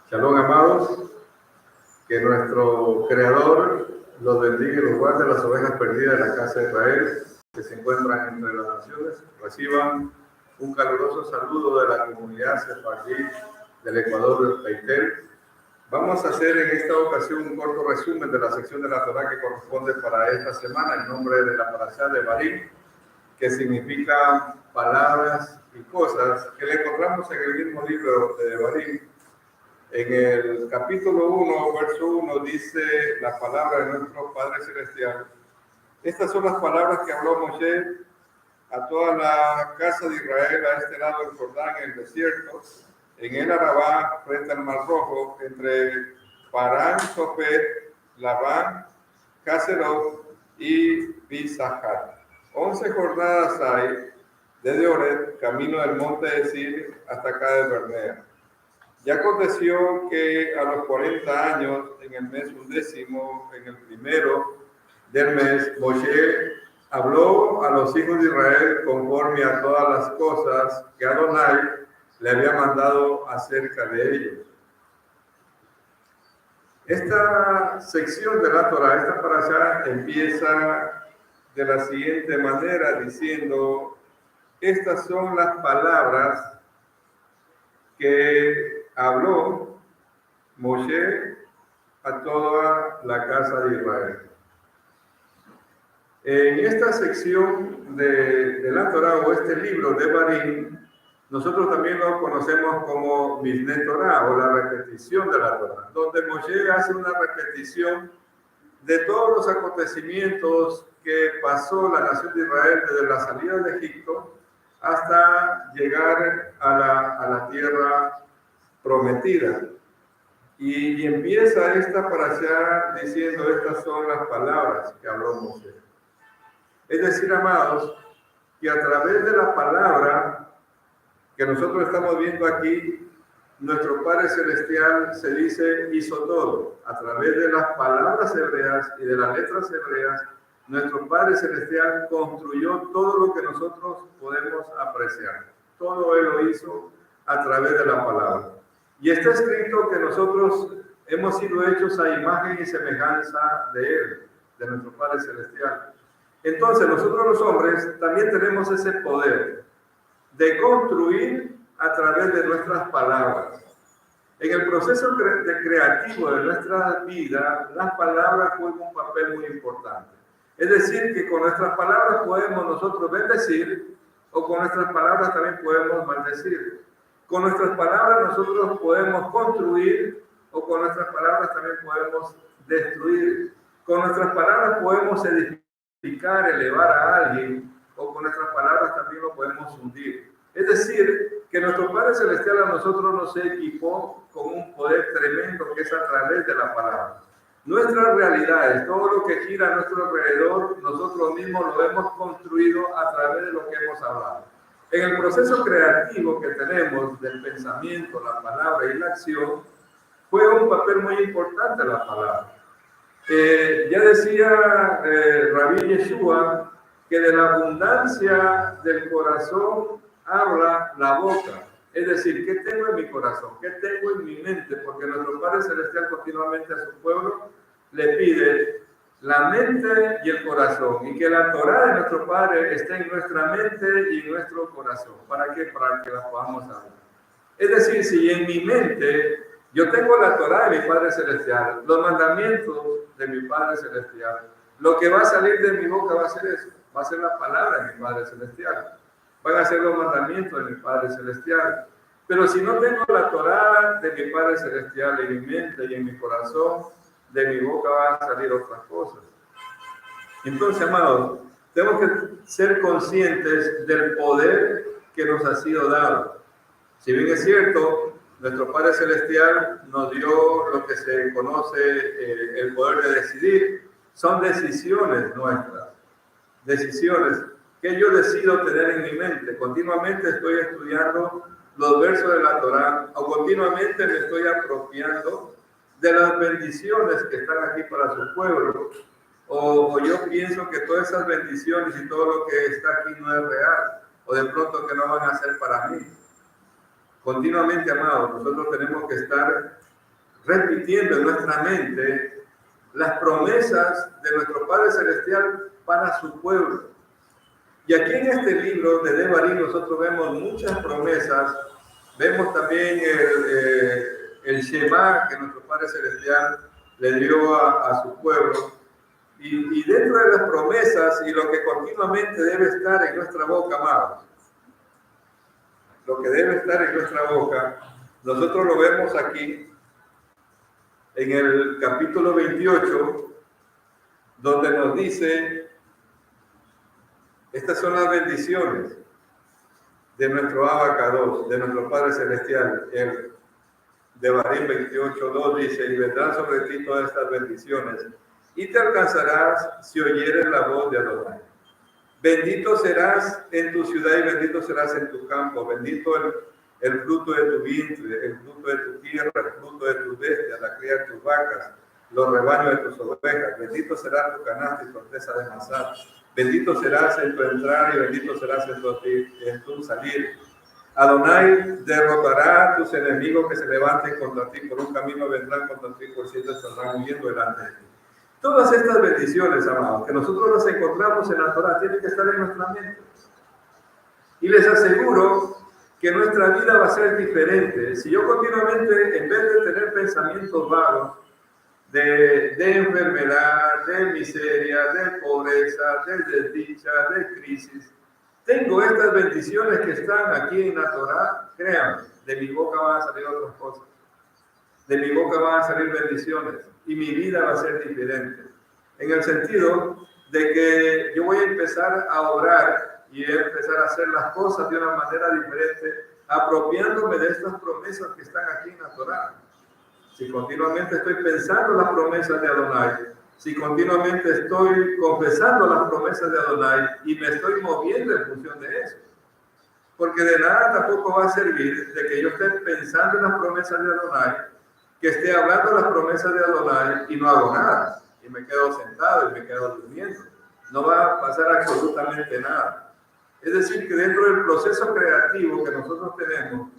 Shalom, amados, que nuestro Creador los bendiga y los guarde, las ovejas perdidas de la casa de Israel, que se encuentran entre las naciones. Reciban un caluroso saludo de la comunidad sefardí del Ecuador del Peitel. Vamos a hacer en esta ocasión un corto resumen de la sección de la Torá que corresponde para esta semana, en nombre de la parashá de Devarim, que significa palabras y cosas, que le encontramos en el mismo libro de Devarim. En el capítulo 1, verso 1, dice la palabra de nuestro Padre Celestial. Estas son las palabras que habló Moshe a toda la casa de Israel a este lado del Jordán, en el desierto, en el Arabá, frente al Mar Rojo, entre Parán, Sofet, Labán, Caserot y Pisahar. 11 jornadas hay desde Oreb, camino del monte de Sir, hasta acá de Bernea. Y aconteció que a los 40 años, en el mes 11, en el primero del mes, Moshe habló a los hijos de Israel conforme a todas las cosas que Adonai le había mandado acerca de ellos. Esta sección de la Torá, esta parashá, empieza de la siguiente manera, diciendo: estas son las palabras que habló Moshe a toda la casa de Israel. En esta sección de la Torá, o este libro de Devarim, nosotros también lo conocemos como Mishneh Torah, o la repetición de la Torá, donde Moshe hace una repetición de todos los acontecimientos que pasó la nación de Israel desde la salida de Egipto hasta llegar a la tierra prometida. Y empieza esta parashá diciendo: estas son las palabras que habló Moshe. Es decir, amados, que a través de la palabra que nosotros estamos viendo aquí, nuestro Padre Celestial, se dice, hizo todo. A través de las palabras hebreas y de las letras hebreas, nuestro Padre Celestial construyó todo lo que nosotros podemos apreciar. Todo Él lo hizo a través de la palabra. Y está escrito que nosotros hemos sido hechos a imagen y semejanza de Él, de nuestro Padre Celestial. Entonces, nosotros los hombres también tenemos ese poder de construir a través de nuestras palabras. En el proceso creativo de nuestra vida, las palabras juegan un papel muy importante. Es decir, que con nuestras palabras podemos nosotros bendecir, o con nuestras palabras también podemos maldecir. Con nuestras palabras nosotros podemos construir, o con nuestras palabras también podemos destruir. Con nuestras palabras podemos edificar, elevar a alguien, o con nuestras palabras también lo podemos hundir. Es decir, que nuestro Padre Celestial a nosotros nos equipó con un poder tremendo que es a través de la palabra. Nuestras realidades, todo lo que gira a nuestro alrededor, nosotros mismos lo hemos construido a través de lo que hemos hablado. En el proceso creativo que tenemos del pensamiento, la palabra y la acción, juega un papel muy importante la palabra. Ya decía Rabí Yeshua que de la abundancia del corazón habla la boca. Es decir, ¿qué tengo en mi corazón? ¿Qué tengo en mi mente? Porque nuestro Padre Celestial continuamente a su pueblo le pide la mente y el corazón, y que la Torá de nuestro Padre esté en nuestra mente y en nuestro corazón. ¿Para qué? Para que la podamos hablar. Es decir, si en mi mente yo tengo la Torá de mi Padre Celestial, los mandamientos de mi Padre Celestial, lo que va a salir de mi boca va a ser eso, va a ser la palabra de mi Padre Celestial, van a ser los mandamientos de mi Padre Celestial. Pero si no tengo la Torá de mi Padre Celestial en mi mente y en mi corazón, de mi boca van a salir otras cosas. Entonces, amados, tenemos que ser conscientes del poder que nos ha sido dado. Si bien es cierto, nuestro Padre Celestial nos dio lo que se conoce el poder de decidir, son decisiones nuestras, decisiones que yo decido tener en mi mente. Continuamente estoy estudiando los versos de la Torá, o continuamente me estoy apropiando de las bendiciones que están aquí para su pueblo, o yo pienso que todas esas bendiciones y todo lo que está aquí no es real, o de pronto que no van a ser para mí. Continuamente, amados, nosotros tenemos que estar repitiendo en nuestra mente las promesas de nuestro Padre Celestial para su pueblo. Y aquí en este libro de Devarim nosotros vemos muchas promesas, vemos también el Shema que nuestro Padre Celestial le dio a su pueblo. Y dentro de las promesas y lo que continuamente debe estar en nuestra boca, amados, lo que debe estar en nuestra boca, nosotros lo vemos aquí en el capítulo 28, donde nos dice, estas son las bendiciones de nuestro Abacados, de nuestro Padre Celestial. El Devarim 28:2 dice, y vendrán sobre ti todas estas bendiciones, y te alcanzarás si oyeres la voz de Adonai. Bendito serás en tu ciudad y bendito serás en tu campo. Bendito el fruto de tu vientre, el fruto de tu tierra, el fruto de tus bestias, la cría de tus vacas, los rebaños de tus ovejas. Bendito será tu canasta y tu arteza de masar. Bendito serás en tu entrar y bendito serás en tu salir. Adonai derrotará a tus enemigos que se levanten contra ti. Por un camino vendrán contra ti, por siete saldrán huyendo delante de ti. Todas estas bendiciones, amados, que nosotros las encontramos en la Torah, tienen que estar en nuestra mente. Y les aseguro que nuestra vida va a ser diferente. Si yo continuamente, en vez de tener pensamientos vagos, de enfermedad, de miseria, de pobreza, de desdicha, de crisis, tengo estas bendiciones que están aquí en la Torah, créanme, de mi boca van a salir otras cosas. De mi boca van a salir bendiciones y mi vida va a ser diferente. En el sentido de que yo voy a empezar a orar y a empezar a hacer las cosas de una manera diferente, apropiándome de estas promesas que están aquí en la Torah. Si continuamente estoy pensando las promesas de Adonai, si continuamente estoy confesando las promesas de Adonai y me estoy moviendo en función de eso. Porque de nada tampoco va a servir de que yo esté pensando en las promesas de Adonai, que esté hablando las promesas de Adonai y no hago nada, y me quedo sentado y me quedo durmiendo. No va a pasar absolutamente nada. Es decir, que dentro del proceso creativo que nosotros tenemos,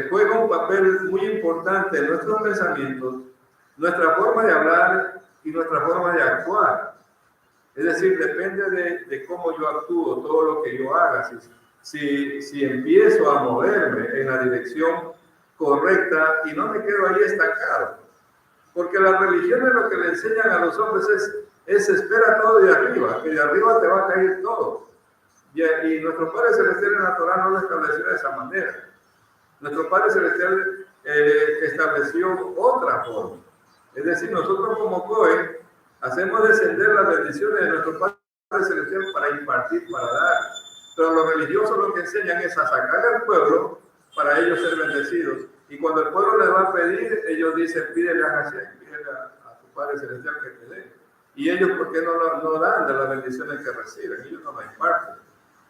juega un papel muy importante en nuestros pensamientos, nuestra forma de hablar y nuestra forma de actuar. Es decir, depende de cómo yo actúo, todo lo que yo haga. Si empiezo a moverme en la dirección correcta y no me quedo ahí estancado. Porque las religiones lo que le enseñan a los hombres es espera todo de arriba, que de arriba te va a caer todo. Y nuestro Padre Celestial en la Torah no lo estableció de esa manera. Nuestro Padre Celestial estableció otra forma. Es decir, nosotros como Cohen hacemos descender las bendiciones de nuestro Padre Celestial para impartir, para dar. Pero los religiosos lo que enseñan es a sacar al pueblo para ellos ser bendecidos. Y cuando el pueblo les va a pedir, ellos dicen, pídele a Hashem, pídele a tu Padre Celestial que te dé. Y ellos, ¿por qué no dan de las bendiciones que reciben? Ellos no las imparten.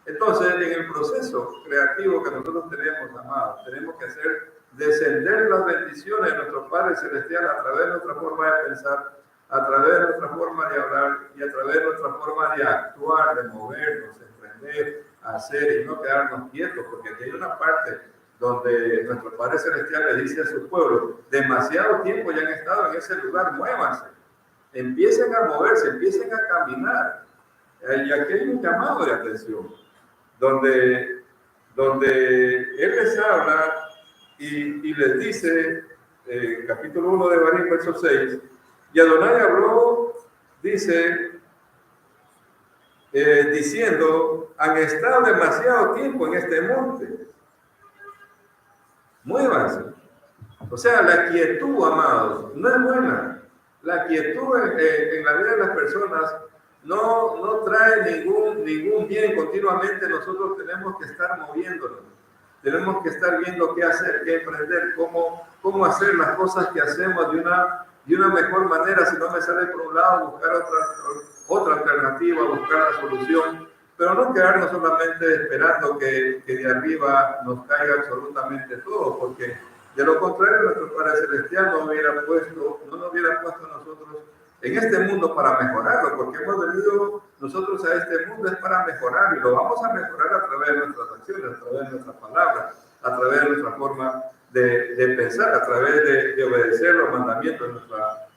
Entonces, en el proceso creativo que nosotros tenemos, amados, tenemos que hacer descender las bendiciones de nuestro Padre Celestial a través de nuestra forma de pensar, a través de nuestra forma de hablar y a través de nuestra forma de actuar, de movernos, emprender, hacer y no quedarnos quietos, porque aquí hay una parte donde nuestro Padre Celestial le dice a su pueblo, demasiado tiempo ya han estado en ese lugar, muévanse, empiecen a moverse, empiecen a caminar. Y aquí hay un llamado de atención, donde Él les habla y les dice, capítulo 1 de Devarim, verso 6, y Adonai habló, dice, diciendo, han estado demasiado tiempo en este monte, muévanse. O sea, la quietud, amados, no es buena. La quietud en la vida de las personas no trae ningún bien. Continuamente nosotros tenemos que estar moviéndonos. Tenemos que estar viendo qué hacer, qué emprender, cómo hacer las cosas que hacemos de una mejor manera. Si no me sale por un lado, buscar otra alternativa, buscar la solución. Pero no quedarnos solamente esperando que de arriba nos caiga absolutamente todo, porque de lo contrario nuestro Padre Celestial no nos hubiera puesto a nosotros en este mundo para mejorarlo, porque hemos venido nosotros a este mundo es para mejorar y lo vamos a mejorar a través de nuestras acciones, a través de nuestras palabras, a través de nuestra forma de pensar, a través de obedecer los mandamientos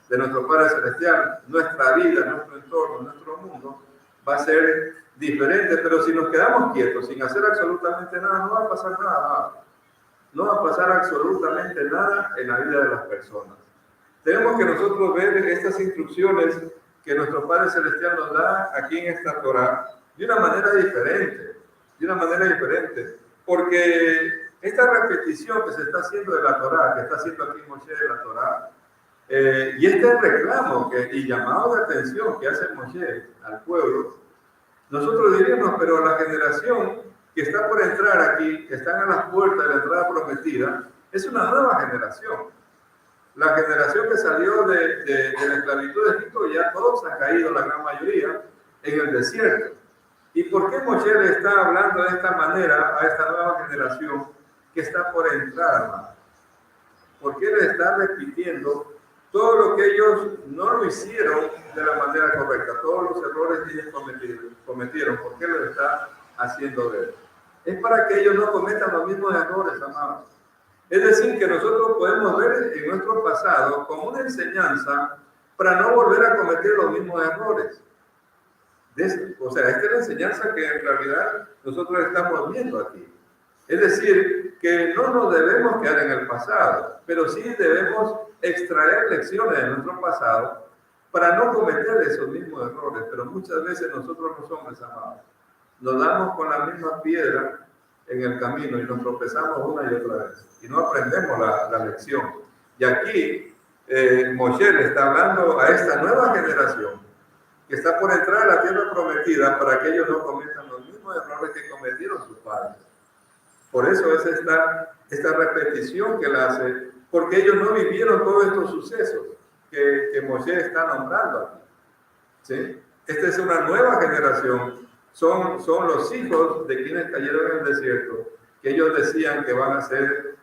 de nuestro Padre Celestial. Nuestra vida, nuestro entorno, nuestro mundo va a ser diferente, pero si nos quedamos quietos, sin hacer absolutamente nada, no va a pasar nada. No va a pasar absolutamente nada en la vida de las personas. Tenemos que nosotros ver estas instrucciones que nuestro Padre Celestial nos da aquí en esta Torá de una manera diferente, porque esta repetición que se está haciendo de la Torá, que está haciendo aquí Moshe de la Torá, y este reclamo y llamado de atención que hace Moshe al pueblo, nosotros diríamos, pero la generación que está por entrar aquí, que están a las puertas de la entrada prometida, es una nueva generación. La generación que salió de la esclavitud de Egipto, ya todos han caído, la gran mayoría, en el desierto. ¿Y por qué Moshe le está hablando de esta manera a esta nueva generación que está por entrar, hermano? ¿Por qué le está repitiendo todo lo que ellos no lo hicieron de la manera correcta? Todos los errores que ellos cometieron. ¿Por qué lo está haciendo ver? Es para que ellos no cometan los mismos errores, amados. Es decir, que nosotros podemos ver en nuestro pasado como una enseñanza para no volver a cometer los mismos errores. O sea, esta es la enseñanza que en realidad nosotros estamos viendo aquí. Es decir, que no nos debemos quedar en el pasado, pero sí debemos extraer lecciones de nuestro pasado para no cometer esos mismos errores. Pero muchas veces nosotros los hombres, amados, nos damos con la misma piedra en el camino y nos tropezamos una y otra vez y no aprendemos la lección. Y aquí Moshe le está hablando a esta nueva generación que está por entrar a la tierra prometida para que ellos no cometan los mismos errores que cometieron sus padres. Por eso es esta repetición que él hace, porque ellos no vivieron todos estos sucesos que Moshe está nombrando aquí. ¿Sí? Esta es una nueva generación. Son los hijos de quienes cayeron en el desierto, que ellos decían que van a ser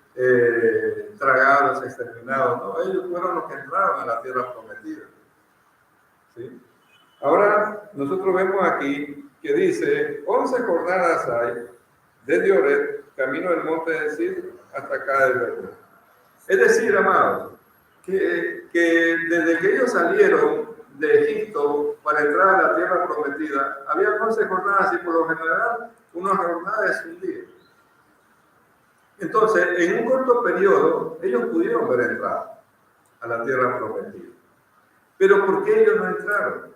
tragados, exterminados. No, ellos fueron los que entraron a la tierra prometida. ¿Sí? Ahora, nosotros vemos aquí que dice, 11 jornadas hay desde Oreb, camino del monte de Sid, hasta acá del Verde. Es decir, amados, que desde que ellos salieron de Egipto para entrar a la tierra prometida, había 11 jornadas y por lo general una jornada es un día. Entonces, en un corto periodo, ellos pudieron haber entrado a la tierra prometida. Pero ¿por qué ellos no entraron?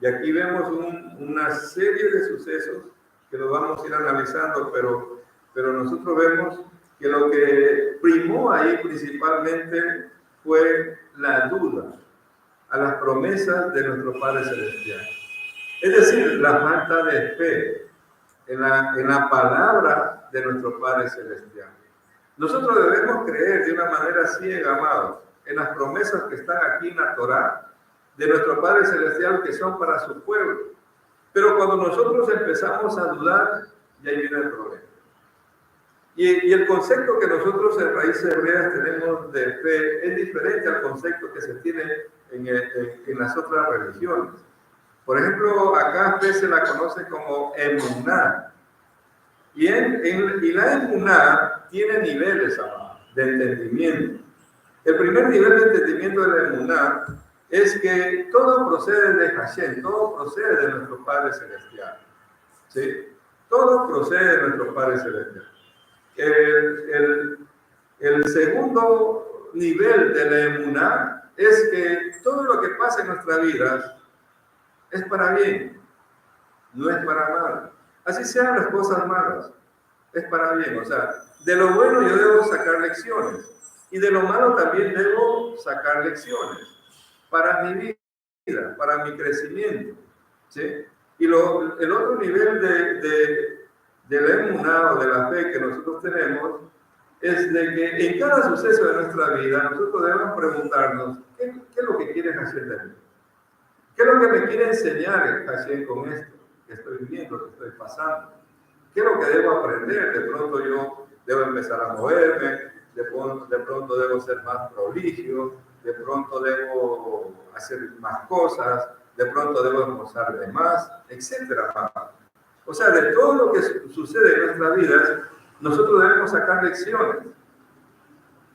Y aquí vemos una serie de sucesos que los vamos a ir analizando, pero nosotros vemos que lo que primó ahí principalmente fue la duda a las promesas de nuestro Padre Celestial. Es decir, la falta de fe en la palabra de nuestro Padre Celestial. Nosotros debemos creer de una manera ciega, amados, en las promesas que están aquí en la Torá de nuestro Padre Celestial, que son para su pueblo. Pero cuando nosotros empezamos a dudar, ya ahí viene el problema. Y el concepto que nosotros en Raíces Hebreas tenemos de fe es diferente al concepto que se tiene en las otras religiones. Por ejemplo, acá fe se la conoce como emuná. Y la emuná tiene niveles de entendimiento. El primer nivel de entendimiento de la emuná es que todo procede de Hashem, todo procede de nuestro Padre Celestial. ¿Sí? Todo procede de nuestro Padre Celestial. El segundo nivel de la emuná es que todo lo que pasa en nuestra vida es para bien, no es para mal. Así sean las cosas malas, es para bien. O sea, de lo bueno yo debo sacar lecciones y de lo malo también debo sacar lecciones para mi vida, para mi crecimiento. ¿Sí? Y el otro nivel de la emuná o de la fe que nosotros tenemos es de que en cada suceso de nuestra vida nosotros debemos preguntarnos ¿qué es lo que quiere Hashem de mí? ¿Qué es lo que me quiere enseñar Hashem con esto que estoy viviendo, que estoy pasando? ¿Qué es lo que debo aprender? De pronto yo debo empezar a moverme, de pronto debo ser más prodigio, de pronto debo hacer más cosas, de pronto debo almorzar de más, etcétera. O sea, de todo lo que sucede en nuestra vida, nosotros debemos sacar lecciones.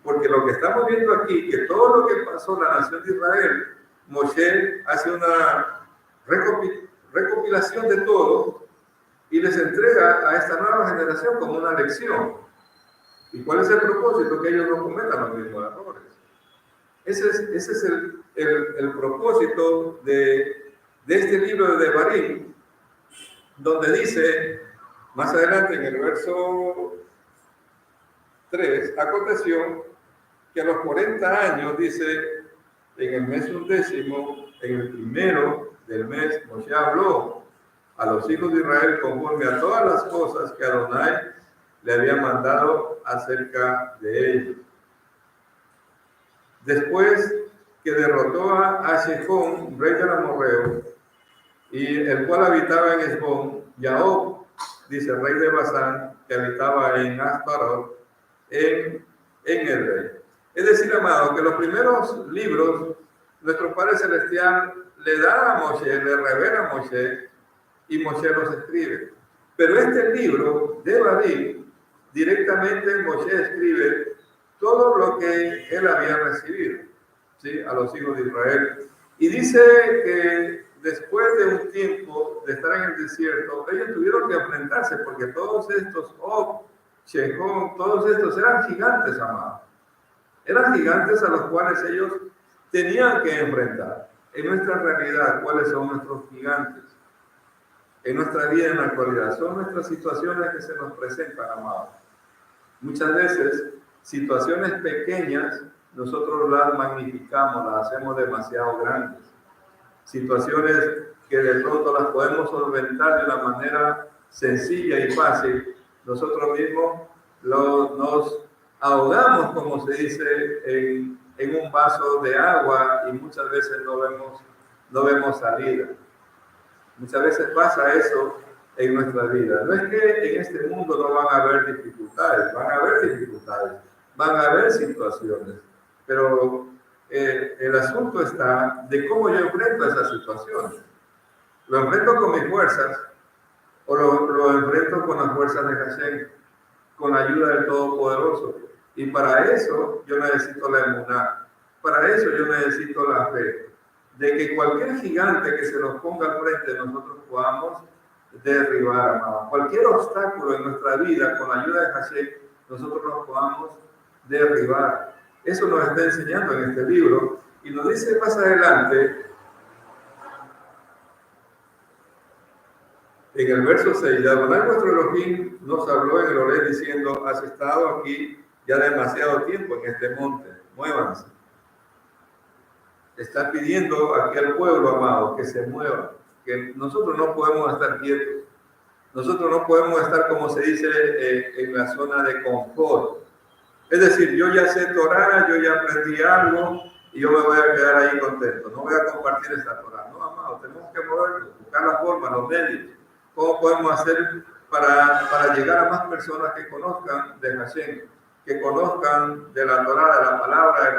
Porque lo que estamos viendo aquí, que todo lo que pasó en la nación de Israel, Moshe hace una recopilación de todo y les entrega a esta nueva generación como una lección. ¿Y cuál es el propósito? Que ellos no cometan los mismos errores. Ese es el propósito de este libro de Devarim, donde dice, más adelante en el verso 3, aconteció que a los 40 años, dice, en el mes 11, en el primero del mes, Moshe habló a los hijos de Israel conforme a todas las cosas que Adonai le había mandado acerca de ellos. Después que derrotó a Sejón, rey del amorreo, y el cual habitaba en Esbón, Jaob, dice, rey de Basán, que habitaba en Astarot, en Edrei. Es decir, amado, que los primeros libros, nuestro Padre Celestial le da a Moshe, le revela a Moshe, y Moshe los escribe. Pero este libro de Devarim, directamente Moshe escribe todo lo que él había recibido, ¿sí?, a los hijos de Israel. Y dice que después de un tiempo de estar en el desierto, ellos tuvieron que enfrentarse, porque todos estos, Shejón, todos estos eran gigantes, amados. Eran gigantes a los cuales ellos tenían que enfrentar. En nuestra realidad, ¿cuáles son nuestros gigantes? En nuestra vida en la actualidad, son nuestras situaciones que se nos presentan, amados. Muchas veces, situaciones pequeñas, nosotros las magnificamos, las hacemos demasiado grandes. Situaciones que de pronto las podemos solventar de una manera sencilla y fácil, nosotros mismos nos ahogamos, como se dice, en un vaso de agua y muchas veces no vemos salida. Muchas veces pasa eso en nuestra vida. No es que en este mundo no van a haber dificultades, van a haber situaciones, pero el asunto está de cómo yo enfrento esas situaciones. ¿Lo enfrento con mis fuerzas o lo enfrento con las fuerzas de Hashem, con la ayuda del Todopoderoso? Y para eso yo necesito la emuná, para eso yo necesito la fe, de que cualquier gigante que se nos ponga al frente nosotros podamos derribar, amado. Cualquier obstáculo en nuestra vida, con la ayuda de Hashem, nosotros nos podamos derribar. Eso nos está enseñando en este libro y nos dice más adelante, en el verso 6, Adonai nuestro Elohim nos habló en el Oré diciendo, has estado aquí ya demasiado tiempo en este monte, muévanse. Está pidiendo aquí al pueblo, amado, que se mueva, que nosotros no podemos estar quietos. Nosotros no podemos estar, como se dice, en la zona de confort. Es decir, yo ya sé Torah, yo ya aprendí algo y yo me voy a quedar ahí contento. No voy a compartir esta Torah. No, amado, tenemos que movernos, buscar la forma, los medios. ¿Cómo podemos hacer para llegar a más personas que conozcan de Hashem, que conozcan de la Torah, de la palabra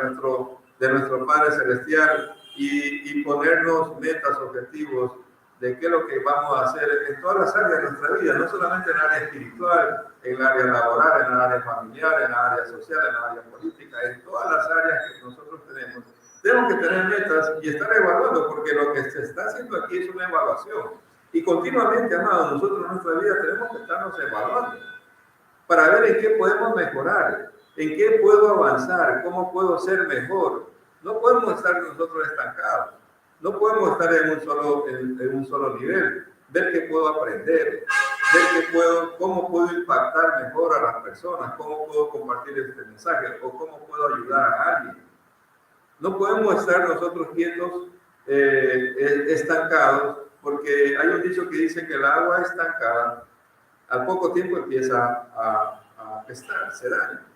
de nuestro Padre Celestial y ponernos metas, objetivos de qué es lo que vamos a hacer en todas las áreas de nuestra vida, no solamente en el área espiritual, en el área laboral, en el área familiar, en el área social, en el área política, en todas las áreas que nosotros tenemos. Tenemos que tener metas y estar evaluando, porque lo que se está haciendo aquí es una evaluación. Y continuamente, amados, nosotros en nuestra vida tenemos que estarnos evaluando para ver en qué podemos mejorar, en qué puedo avanzar, cómo puedo ser mejor. No podemos estar nosotros estancados. No podemos estar en un solo nivel. Ver qué puedo aprender, ver cómo puedo impactar mejor a las personas, cómo puedo compartir este mensaje o cómo puedo ayudar a alguien. No podemos estar nosotros quietos, estancados, porque hay un dicho que dice que el agua estancada al poco tiempo empieza a apestar, se daña.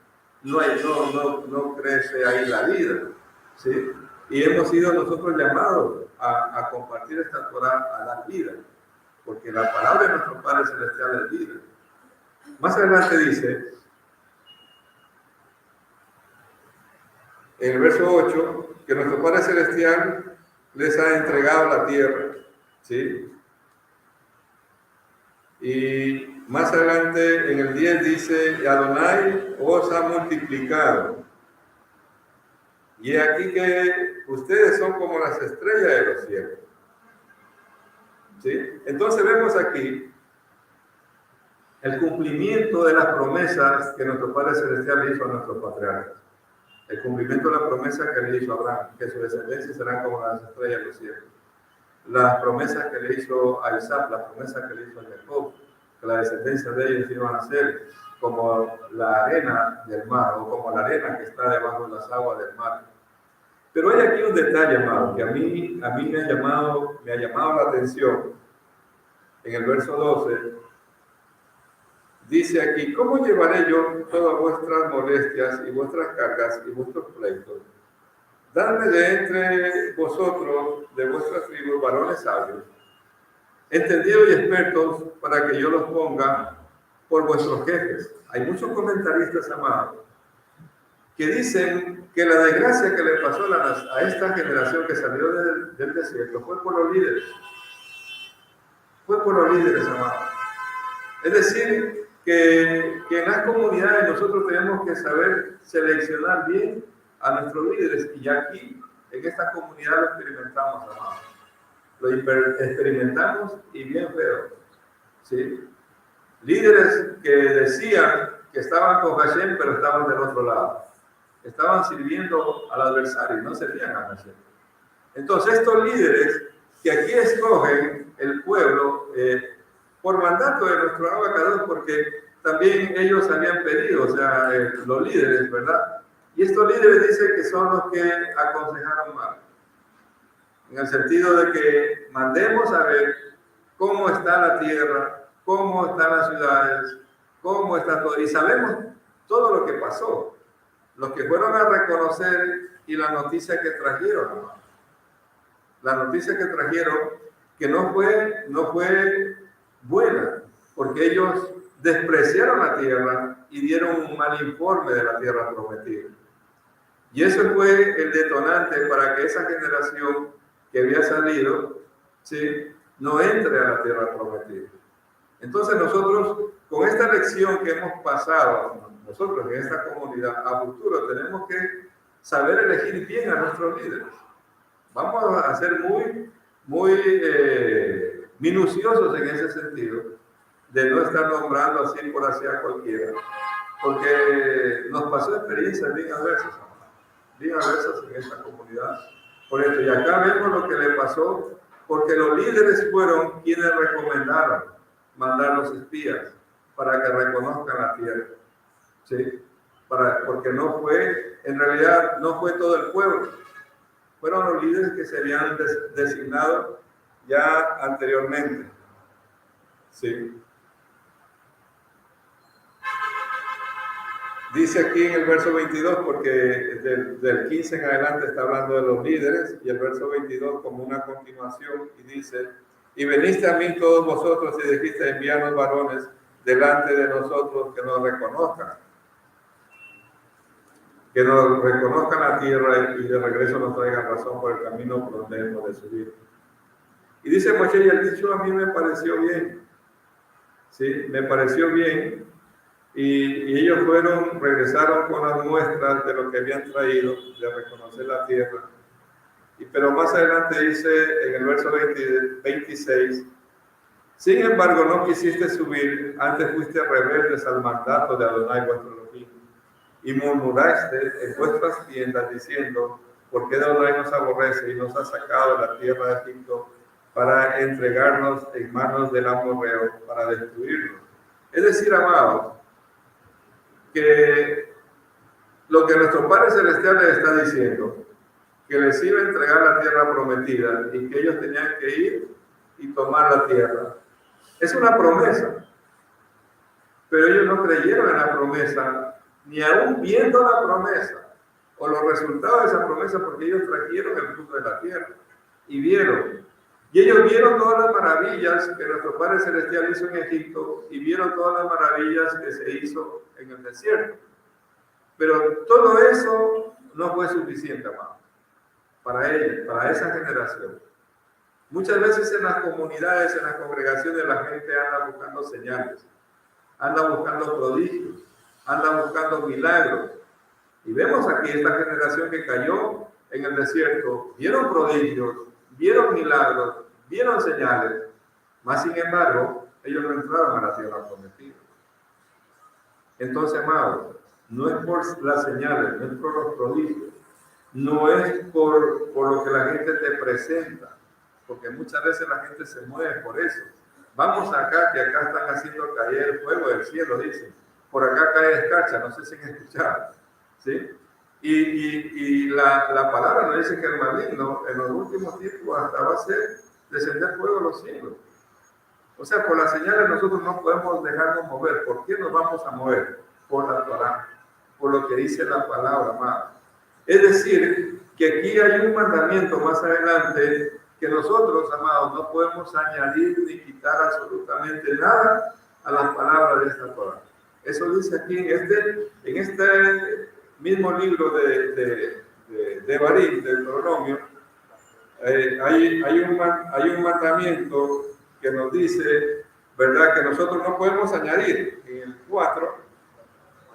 No crece ahí la vida, ¿sí? Y hemos sido nosotros llamados a compartir esta Torah, a dar vida, porque la palabra de nuestro Padre Celestial es vida. Más adelante dice, en el verso 8, que nuestro Padre Celestial les ha entregado la tierra, ¿sí? Y más adelante en el 10 dice, Adonai os ha multiplicado. Y aquí que ustedes son como las estrellas de los cielos. ¿Sí? Entonces vemos aquí el cumplimiento de las promesas que nuestro Padre Celestial le hizo a nuestros patriarcas. El cumplimiento de la promesa que le hizo a Abraham, que su descendencia serán como las estrellas de los cielos. Las promesas que le hizo a Isaac, las promesas que le hizo a Jacob, que la descendencia de ellos iban a ser como la arena del mar, o como la arena que está debajo de las aguas del mar. Pero hay aquí un detalle, amado, que a mí me ha llamado la atención. En el verso 12, dice aquí, ¿cómo llevaré yo todas vuestras molestias y vuestras cargas y vuestros pleitos? Dadme de entre vosotros, de vuestras tribus, varones sabios, entendidos y expertos, para que yo los ponga por vuestros jefes. Hay muchos comentaristas, amados, que dicen que la desgracia que le pasó a esta generación que salió del desierto fue por los líderes. Fue por los líderes, amados. Es decir, que en las comunidades nosotros tenemos que saber seleccionar bien a nuestros líderes, y aquí, en esta comunidad lo experimentamos, amados. Lo experimentamos y bien feo. ¿Sí? Líderes que decían que estaban con Hashem, pero estaban del otro lado. Estaban sirviendo al adversario, no servían a Hashem. Entonces, estos líderes que aquí escogen el pueblo por mandato de nuestro Abacados, porque también ellos habían pedido, o sea, los líderes, ¿verdad? Y estos líderes dicen que son los que aconsejaron mal. En el sentido de que mandemos a ver cómo está la tierra, cómo están las ciudades, cómo está todo. Y sabemos todo lo que pasó. Los que fueron a reconocer y la noticia que trajeron, hermano. La noticia que trajeron, que no fue buena, porque ellos despreciaron la tierra y dieron un mal informe de la tierra prometida. Y eso fue el detonante para que esa generación que había salido, ¿sí?, no entre a la tierra prometida. Entonces nosotros, con esta lección que hemos pasado, nosotros en esta comunidad, a futuro tenemos que saber elegir bien a nuestros líderes. Vamos a ser muy minuciosos en ese sentido, de no estar nombrando así por así a cualquiera, porque nos pasó experiencias bien adversas en esta comunidad. Por esto, y acá vemos lo que le pasó, porque los líderes fueron quienes recomendaron mandar los espías para que reconozcan la tierra, ¿sí? Porque en realidad no fue todo el pueblo, fueron los líderes que se habían designado ya anteriormente, ¿sí? Dice aquí en el verso 22, porque del 15 en adelante está hablando de los líderes, y el verso 22 como una continuación, y dice, y veniste a mí todos vosotros y dijiste, enviarnos varones delante de nosotros que nos reconozcan la tierra, y de regreso nos traigan razón por el camino por donde hemos de subir. Y dice Moshe, y el dicho a mí me pareció bien, ¿sí? Me pareció bien. Y ellos regresaron con las muestras de lo que habían traído, de reconocer la tierra. Pero más adelante dice en el verso 26, sin embargo no quisiste subir, antes fuiste rebeldes al mandato de Adonai vuestro Elohim, y murmuraste en vuestras tiendas diciendo, ¿por qué Adonai nos aborrece y nos ha sacado de la tierra de Egipto para entregarnos en manos del amorreo, para destruirnos? Es decir, amados, que lo que nuestro Padre Celestial les está diciendo, que les iba a entregar la tierra prometida y que ellos tenían que ir y tomar la tierra, es una promesa. Pero ellos no creyeron en la promesa, ni aún viendo la promesa o los resultados de esa promesa, porque ellos trajeron el fruto de la tierra y vieron. Y ellos vieron todas las maravillas que nuestro Padre Celestial hizo en Egipto, y vieron todas las maravillas que se hizo en el desierto. Pero todo eso no fue suficiente, amado, para ellos, para esa generación. Muchas veces en las comunidades, en las congregaciones, la gente anda buscando señales, anda buscando prodigios, anda buscando milagros. Y vemos aquí esta generación que cayó en el desierto, vieron prodigios, vieron milagros, vieron señales, mas sin embargo, ellos no entraron a la tierra prometida. Entonces, amados, no es por las señales, no es por los prodigios, no es por lo que la gente te presenta, porque muchas veces la gente se mueve por eso. Vamos acá, que acá están haciendo caer el fuego del cielo, dicen. Por acá cae escarcha, no sé si han escuchado, ¿sí? Y la palabra nos dice que el maligno en los últimos tiempos hasta va a hacer descender fuego a los cielos. O sea, por las señales nosotros no podemos dejarnos mover. ¿Por qué nos vamos a mover? Por la Torá, por lo que dice la palabra, amado. Es decir, que aquí hay un mandamiento más adelante que nosotros, amados, no podemos añadir ni quitar absolutamente nada a las palabras de esta Torá. Eso dice aquí en este mismo libro de Barín, del Deuteronomio, hay un mandamiento que nos dice, ¿verdad?, que nosotros no podemos añadir. En el 4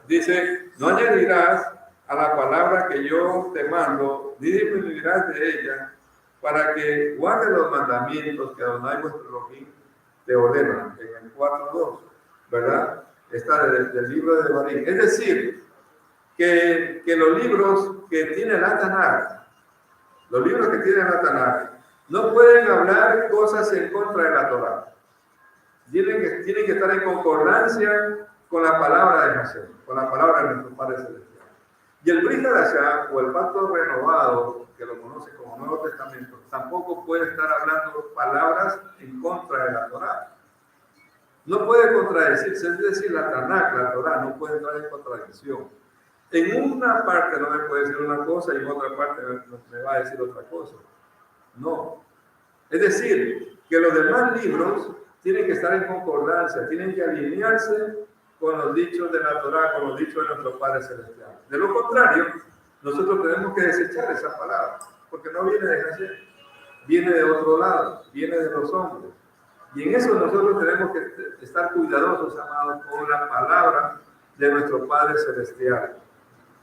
dice, no añadirás a la palabra que yo te mando, ni disminuirás de ella, para que guardes los mandamientos que Adonai vuestro Elohim te ordena. En el 4.2, ¿verdad? Está del libro de Barín. Es decir, que los libros que tiene la Tanakh, no pueden hablar cosas en contra de la Torá. Tienen que estar en concordancia con la palabra de Hashem, con la palabra de nuestro Padre Celestial. Y el Brit Hadashah, o el pacto renovado, que lo conoce como Nuevo Testamento, tampoco puede estar hablando palabras en contra de la Torá. No puede contradecirse, es decir, la Tanakh, la Torá, no puede entrar en contradicción. En una parte no me puede decir una cosa y en otra parte me va a decir otra cosa. No. Es decir, que los demás libros tienen que estar en concordancia, tienen que alinearse con los dichos de la Torá, con los dichos de nuestro Padre Celestial. De lo contrario, nosotros tenemos que desechar esa palabra, porque no viene de Hashem, viene de otro lado, viene de los hombres. Y en eso nosotros tenemos que estar cuidadosos, amados, con la palabra de nuestro Padre Celestial.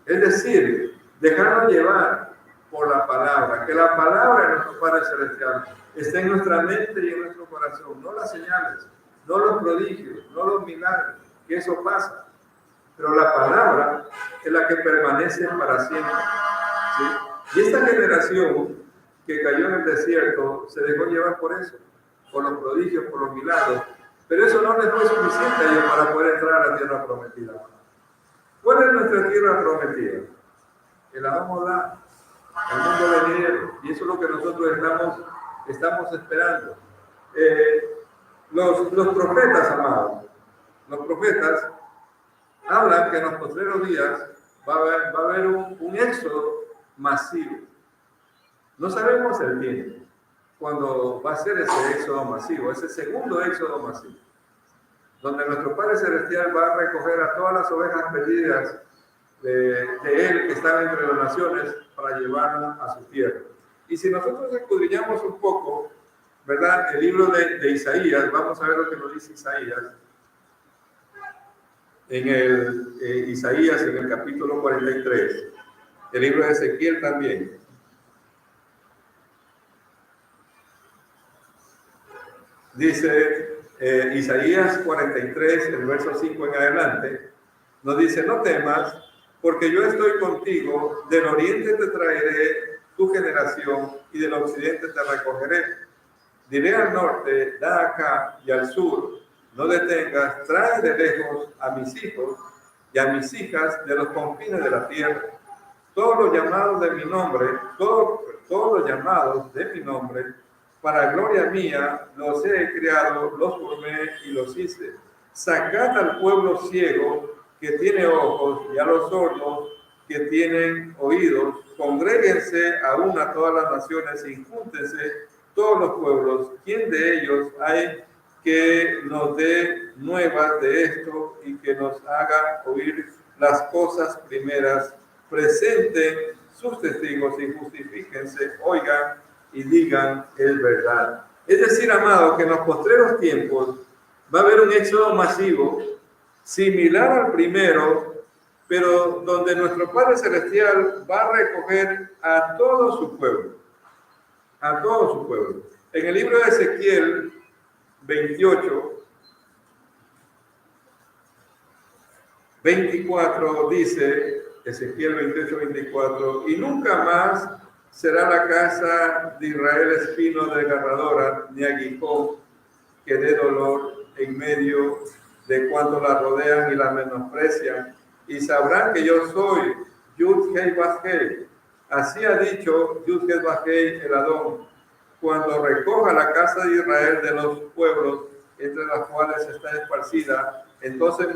Es decir, dejarnos llevar por la palabra, que la palabra de nuestro Padre Celestial esté en nuestra mente y en nuestro corazón, no las señales, no los prodigios, no los milagros, que eso pasa. Pero la palabra es la que permanece para siempre, ¿sí? Y esta generación que cayó en el desierto se dejó llevar por eso, por los prodigios, por los milagros, pero eso no les fue suficiente a ellos para poder entrar a la tierra prometida. ¿Cuál es nuestra tierra prometida? El Adón-Olá, el mundo venidero, y eso es lo que nosotros estamos esperando. Los profetas, amados, los profetas hablan que en los postreros días va a haber un éxodo masivo. No sabemos el tiempo, cuando va a ser ese éxodo masivo, ese segundo éxodo masivo, donde nuestro Padre Celestial va a recoger a todas las ovejas perdidas de Él que están entre las naciones para llevarlas a su tierra. Y si nosotros escudriñamos un poco, ¿verdad?, el libro de Isaías, vamos a ver lo que nos dice Isaías. En Isaías, en el capítulo 43, el libro de Ezequiel también. Dice Isaías 43, el verso 5 en adelante, nos dice, no temas, porque yo estoy contigo, del oriente te traeré tu generación y del occidente te recogeré. Diré al norte, da acá, y al sur, no detengas, trae de lejos a mis hijos y a mis hijas de los confines de la tierra. Todos los llamados de mi nombre, todos los llamados de mi nombre, para gloria mía, los he creado, los formé y los hice. Sacad al pueblo ciego que tiene ojos y a los sordos que tienen oídos. Congréguense aún a todas las naciones y júntense todos los pueblos. ¿Quién de ellos hay que nos dé nuevas de esto y que nos haga oír las cosas primeras? Presenten sus testigos y justifíquense, oigan y digan es verdad. Es decir, amado, que en los postreros tiempos va a haber un éxodo masivo, similar al primero, pero donde nuestro Padre Celestial va a recoger a todo su pueblo, a todo su pueblo. En el libro de Ezequiel 28, 24 dice, Ezequiel 28, 24, y nunca más será la casa de Israel espino desgarradora, ni aguijón que dé dolor en medio de cuando la rodean y la menosprecian, y sabrán que yo soy Yud-Hei Vah-Hei. Así ha dicho Yud-Hei Vah-Hei el Adón, cuando recoja la casa de Israel de los pueblos entre las cuales está esparcida, entonces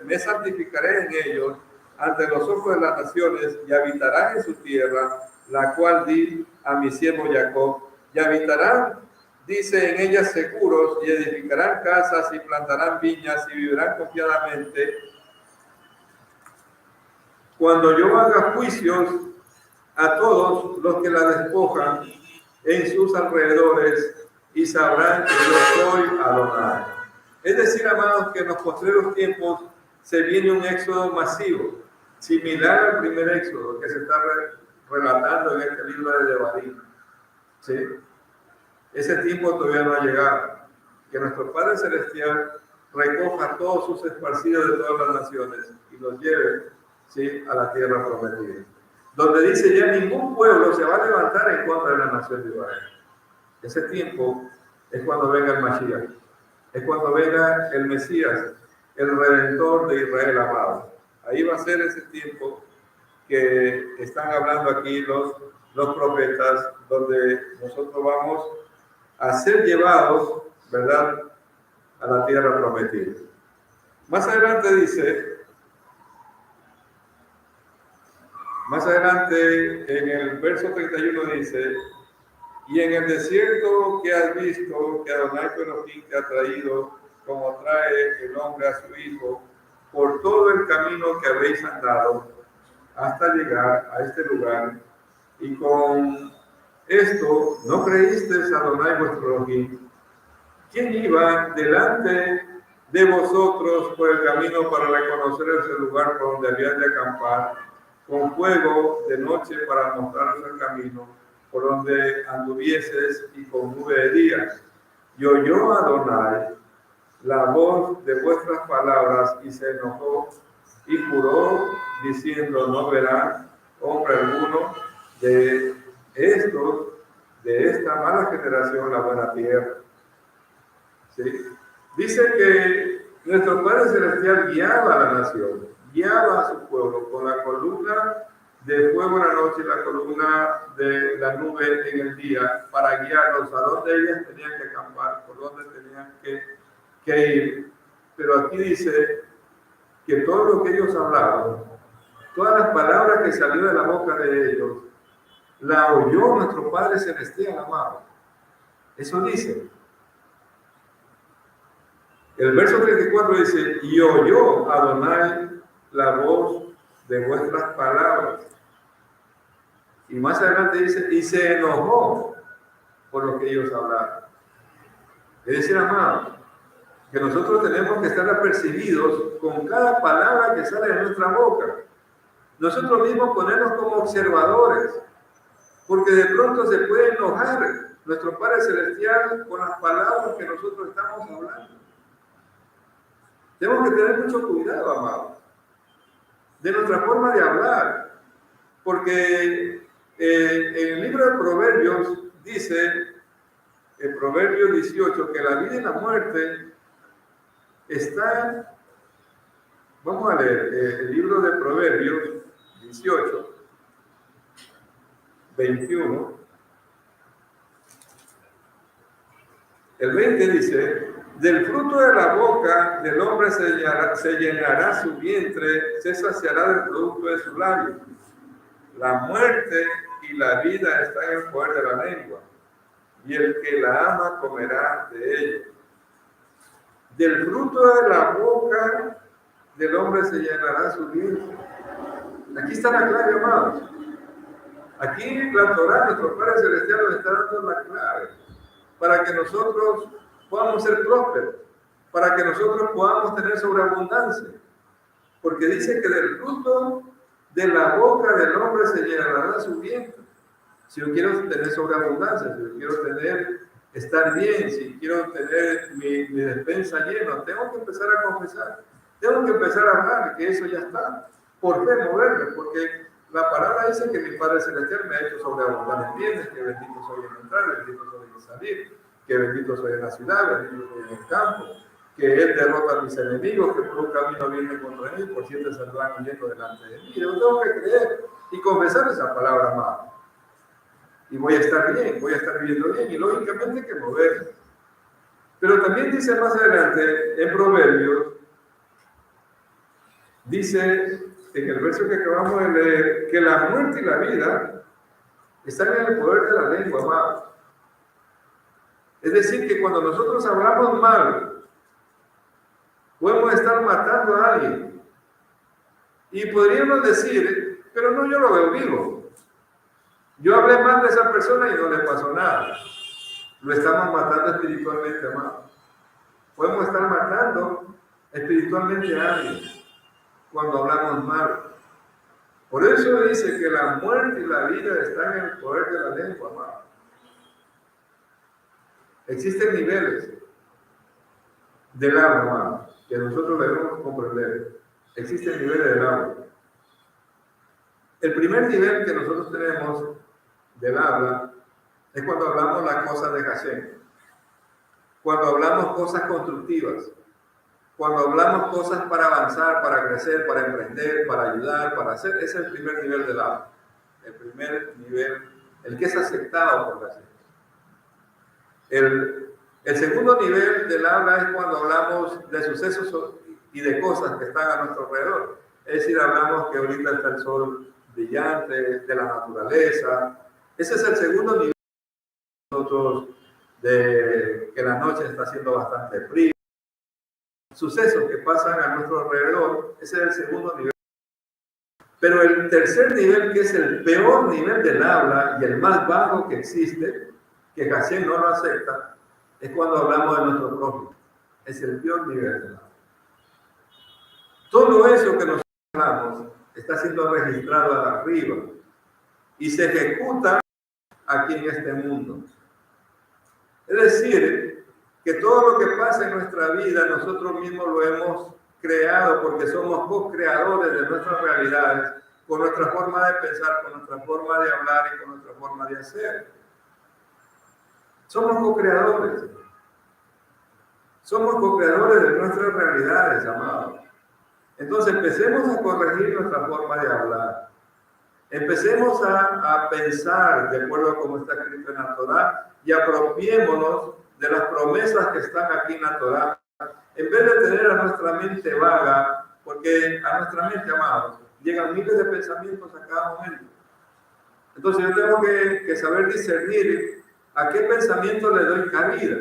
me santificaré en ellos ante los ojos de las naciones y habitarán en su tierra, la cual di a mi siervo Jacob, y habitarán, dice, en ellas seguros, y edificarán casas y plantarán viñas y vivirán confiadamente. Cuando yo haga juicios a todos los que la despojan en sus alrededores, y sabrán que yo soy Adonai. Es decir, amados, que en los postreros tiempos se viene un éxodo masivo, similar al primer éxodo que se está relatando en este libro de Devarim. ¿Sí? Ese tiempo todavía no ha llegado. Que nuestro Padre Celestial recoja a todos sus esparcidos de todas las naciones y los lleve, ¿sí?, a la tierra prometida. Donde dice ya ningún pueblo se va a levantar en contra de la nación de Israel. Ese tiempo es cuando venga el Mashiach, es cuando venga el Mesías, el Redentor de Israel amado. Ahí va a ser ese tiempo que están hablando aquí los profetas, donde nosotros vamos a ser llevados, ¿verdad?, a la tierra prometida. Más adelante dice, más adelante en el verso 31 dice, y en el desierto que has visto, que Adonai tu Elohim te ha traído, como trae el hombre a su hijo, por todo el camino que habéis andado, hasta llegar a este lugar, y con esto no creísteis a Adonai vuestro Elohim, quien iba delante de vosotros por el camino para reconocer ese lugar por donde habían de acampar, con fuego de noche para mostraros el camino por donde anduvieses, y con nube de día. Y oyó Adonai la voz de vuestras palabras y se enojó y juró diciendo, no verá hombre alguno de estos, de esta mala generación, la buena tierra. ¿Sí? Dice que nuestro Padre Celestial guiaba a la nación, guiaba a su pueblo con la columna de fuego en la noche y la columna de la nube en el día, para guiarlos a donde ellas tenían que acampar, por donde tenían que ir. Pero aquí dice que todo lo que ellos hablaban, todas las palabras que salió de la boca de ellos, la oyó nuestro Padre Celestial amado. Eso dice. El verso 34 dice, y oyó Adonai la voz de vuestras palabras. Y más adelante dice, y se enojó por lo que ellos hablaron. Es decir, amado, que nosotros tenemos que estar apercibidos con cada palabra que sale de nuestra boca. Nosotros mismos ponernos como observadores, porque de pronto se puede enojar nuestro Padre Celestial con las palabras que nosotros estamos hablando. Tenemos que tener mucho cuidado, amado, de nuestra forma de hablar, porque en el libro de Proverbios dice, en Proverbios 18, que la vida y la muerte están, vamos a leer el libro de Proverbios 18, 21, el 20 dice, del fruto de la boca del hombre se llenará su vientre, se saciará del producto de su labio. La muerte y la vida están en el poder de la lengua, y el que la ama comerá de ella. Del fruto de la boca del hombre se llenará su vientre. Aquí está la clave, amados. Aquí la Torá, nuestro Padre Celestial, nos está dando la clave para que nosotros podamos ser prósperos, para que nosotros podamos tener sobreabundancia. Porque dice que del fruto de la boca del hombre se llenará su vientre. Si yo quiero tener sobreabundancia, si yo quiero estar bien, si quiero tener mi despensa llena, tengo que empezar a confesar, tengo que empezar a hablar que eso ya está. ¿Por qué moverme? Porque la palabra dice que mi Padre Celestial me ha hecho sobreabundar en bienes, que bendito soy en entrar, bendito soy en salir, que bendito soy en la ciudad, bendito soy en el campo, que Él derrota a mis enemigos, que por un camino viene contra mí, por 7 saldrán huyendo delante de mí. Yo tengo que creer y confesar esa palabra más. Y voy a estar bien, voy a estar viviendo bien, y lógicamente hay que moverme. Pero también dice más adelante, en Proverbios, dice en el verso que acabamos de leer, que la muerte y la vida están en el poder de la lengua, amado. Es decir, que cuando nosotros hablamos mal, podemos estar matando a alguien. Y podríamos decir, pero no, yo lo veo vivo. Yo hablé mal de esa persona y no le pasó nada. Lo estamos matando espiritualmente, amado. Podemos estar matando espiritualmente a alguien cuando hablamos mal. Por eso dice que la muerte y la vida están en el poder de la lengua, amado. Existen niveles del habla, amado, que nosotros debemos comprender. Existen niveles del habla. El primer nivel que nosotros tenemos del habla es cuando hablamos las cosas de Hashem, cuando hablamos cosas constructivas, cuando hablamos cosas para avanzar, para crecer, para emprender, para ayudar, para hacer. Ese es el primer nivel del habla. El primer nivel, el que es aceptado por Hashem. El segundo nivel del habla es cuando hablamos de sucesos y de cosas que están a nuestro alrededor. Es decir, hablamos que ahorita está el sol brillante, de la naturaleza. Ese es el segundo nivel de nosotros, de que la noche está haciendo bastante frío. Sucesos que pasan a nuestro alrededor, ese es el segundo nivel. Pero el tercer nivel, que es el peor nivel del habla y el más bajo que existe, que Hashem no lo acepta, es cuando hablamos de nuestro prójimo. Es el peor nivel del habla. Todo eso que nosotros hablamos está siendo registrado arriba y se ejecuta aquí en este mundo. Es decir, que todo lo que pasa en nuestra vida nosotros mismos lo hemos creado porque somos co-creadores de nuestras realidades, con nuestra forma de pensar, con nuestra forma de hablar y con nuestra forma de hacer. Somos co-creadores. Somos co-creadores de nuestras realidades, amados. Entonces empecemos a corregir nuestra forma de hablar. Empecemos a pensar de acuerdo a cómo está escrito en la Torá y apropiémonos de las promesas que están aquí en la Torá. En vez de tener a nuestra mente vaga, porque a nuestra mente, amados, llegan miles de pensamientos a cada momento. Entonces yo tengo que saber discernir a qué pensamiento le doy cabida.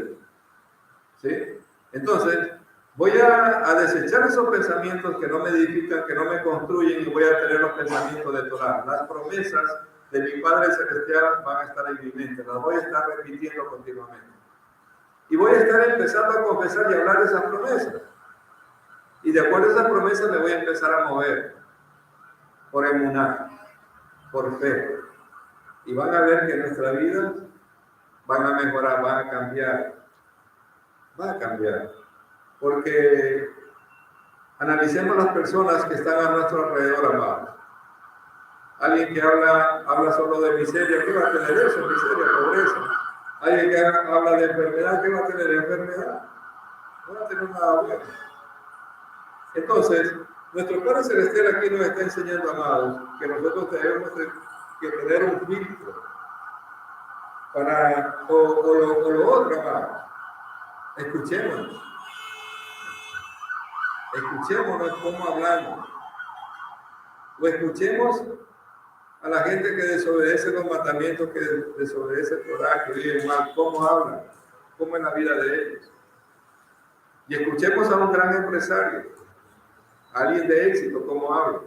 ¿Sí? Entonces, voy a desechar esos pensamientos que no me edifican, que no me construyen, y voy a tener los pensamientos de Torá. Las promesas de mi Padre Celestial van a estar en mi mente, las voy a estar repitiendo continuamente. Y voy a estar empezando a confesar y hablar de esas promesas. Y de acuerdo a esas promesas me voy a empezar a mover por emuná, por fe. Y van a ver que nuestra vida van a mejorar, van a cambiar. Va a cambiar. Porque analicemos las personas que están a nuestro alrededor, amados. Alguien que habla solo de miseria, ¿qué va a tener eso? Miseria, pobreza. Alguien que habla de enfermedad, ¿qué va a tener? Enfermedad. No va a tener nada bueno. Entonces, nuestro Padre Celestial aquí nos está enseñando, amados, que nosotros tenemos que tener un filtro para lo otro, amados. Escuchémonos cómo hablamos. O escuchemos a la gente que desobedece los mandamientos, que desobedece el Torá, que vive mal, cómo hablan, cómo es la vida de ellos. Y escuchemos a un gran empresario, a alguien de éxito, cómo habla.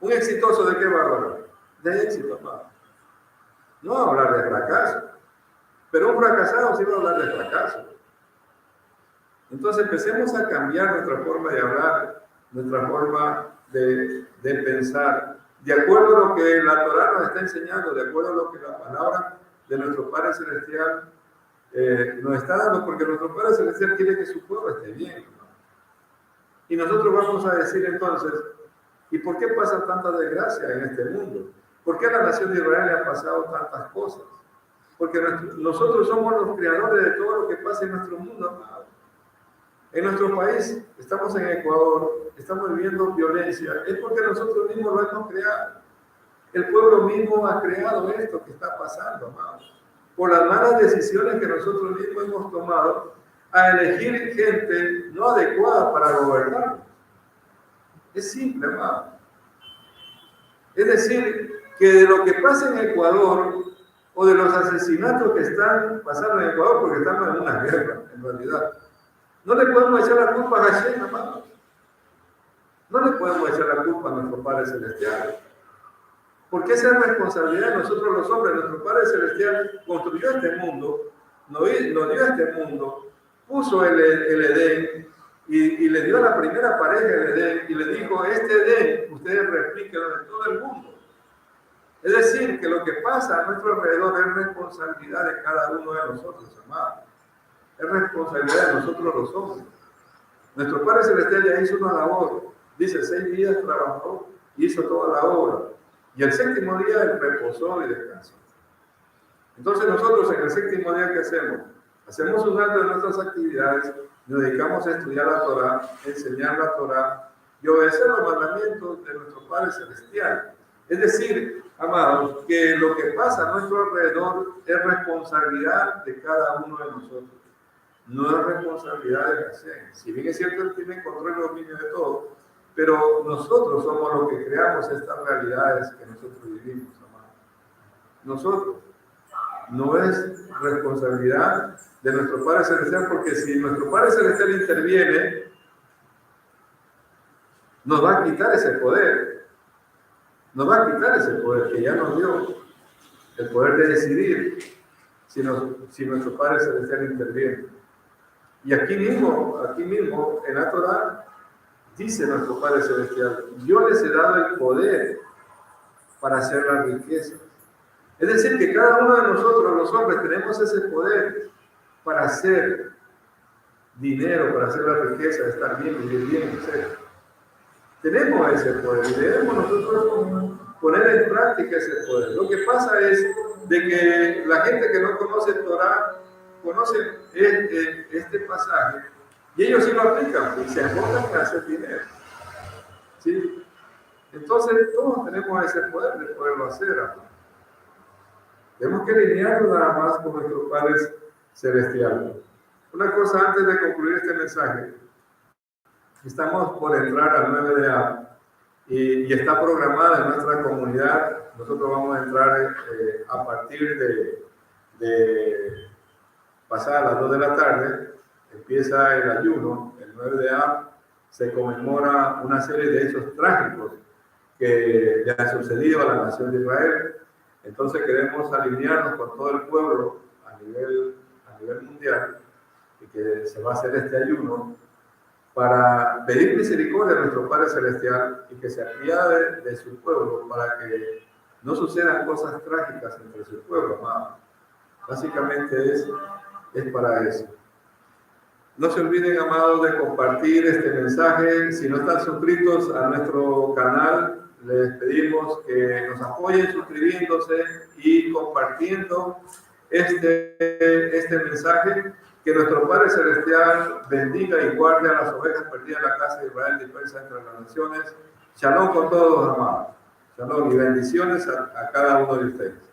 Un exitoso, ¿de qué va a hablar? De éxito, papá. No va a hablar de fracaso. Pero un fracasado sí va a hablar de fracaso. Entonces empecemos a cambiar nuestra forma de hablar, nuestra forma de pensar, de acuerdo a lo que la Torá nos está enseñando, de acuerdo a lo que la palabra de nuestro Padre Celestial nos está dando, porque nuestro Padre Celestial quiere que su pueblo esté bien, ¿no? Y nosotros vamos a decir entonces, ¿y por qué pasa tanta desgracia en este mundo? ¿Por qué a la nación de Israel le han pasado tantas cosas? Porque nosotros somos los creadores de todo lo que pasa en nuestro mundo, amado. En nuestro país, estamos en Ecuador, estamos viviendo violencia, es porque nosotros mismos lo hemos creado. El pueblo mismo ha creado esto que está pasando, amado. Por las malas decisiones que nosotros mismos hemos tomado a elegir gente no adecuada para gobernar. Es simple, amado. Es decir, que de lo que pasa en Ecuador o de los asesinatos que están pasando en Ecuador, porque estamos en una guerra, en realidad, no le podemos echar la culpa a Hashem, amados. No le podemos echar la culpa a nuestro Padre Celestial. Porque esa es responsabilidad de nosotros los hombres. Nuestro Padre Celestial construyó este mundo, nos dio este mundo, puso el Edén y le dio a la primera pareja el Edén y le dijo, este Edén, ustedes replíquenlo en todo el mundo. Es decir, que lo que pasa a nuestro alrededor es responsabilidad de cada uno de nosotros, amados. Es responsabilidad de nosotros los hombres. Nuestro Padre Celestial ya hizo una labor. Dice, 6 días trabajó, hizo toda la obra. Y el 7º día él reposó y descansó. Entonces nosotros en el 7º día, ¿qué hacemos? Hacemos un alto de nuestras actividades, nos dedicamos a estudiar la Torá, enseñar la Torá y obedecer los mandamientos de nuestro Padre Celestial. Es decir, amados, que lo que pasa a nuestro alrededor es responsabilidad de cada uno de nosotros. No es responsabilidad de Hashem. Si bien es cierto, Él tiene control y dominio de todo, pero nosotros somos los que creamos estas realidades que nosotros vivimos, amados. Nosotros. No es responsabilidad de nuestro Padre Celestial, porque si nuestro Padre Celestial interviene, nos va a quitar ese poder. Nos va a quitar ese poder que ya nos dio, el poder de decidir si nuestro Padre Celestial interviene. Y aquí mismo, en la Torá, dice nuestro Padre Celestial, yo les he dado el poder para hacer la riqueza. Es decir, que cada uno de nosotros, los hombres, tenemos ese poder para hacer dinero, para hacer la riqueza, estar bien, vivir bien, etc. Tenemos ese poder y debemos nosotros poner en práctica ese poder. Lo que pasa es de que la gente que no conoce Torá, conoce este pasaje y ellos sí lo aplican y se enfocan en hacer dinero. ¿Sí? Entonces todos tenemos ese poder de poderlo hacer, amor. Tenemos que alinearnos nada más con nuestro Padre Celestial. Una cosa antes de concluir este mensaje. Estamos por entrar al 9 de Av y está programada en nuestra comunidad. Nosotros vamos a entrar a partir de pasadas las 2 de la tarde. Empieza el ayuno, el 9 de Av. Se conmemora una serie de hechos trágicos que le han sucedido a la nación de Israel. Entonces queremos alinearnos con todo el pueblo a nivel mundial y que se va a hacer este ayuno para pedir misericordia a nuestro Padre Celestial y que se apiade de su pueblo para que no sucedan cosas trágicas entre su pueblo, amado. Básicamente es para eso. No se olviden, amados, de compartir este mensaje. Si no están suscritos a nuestro canal, les pedimos que nos apoyen suscribiéndose y compartiendo este mensaje. Que nuestro Padre Celestial bendiga y guarde a las ovejas perdidas en la casa de Israel dispersas entre las naciones. Shalom con todos, amados. Shalom y bendiciones a cada uno de ustedes.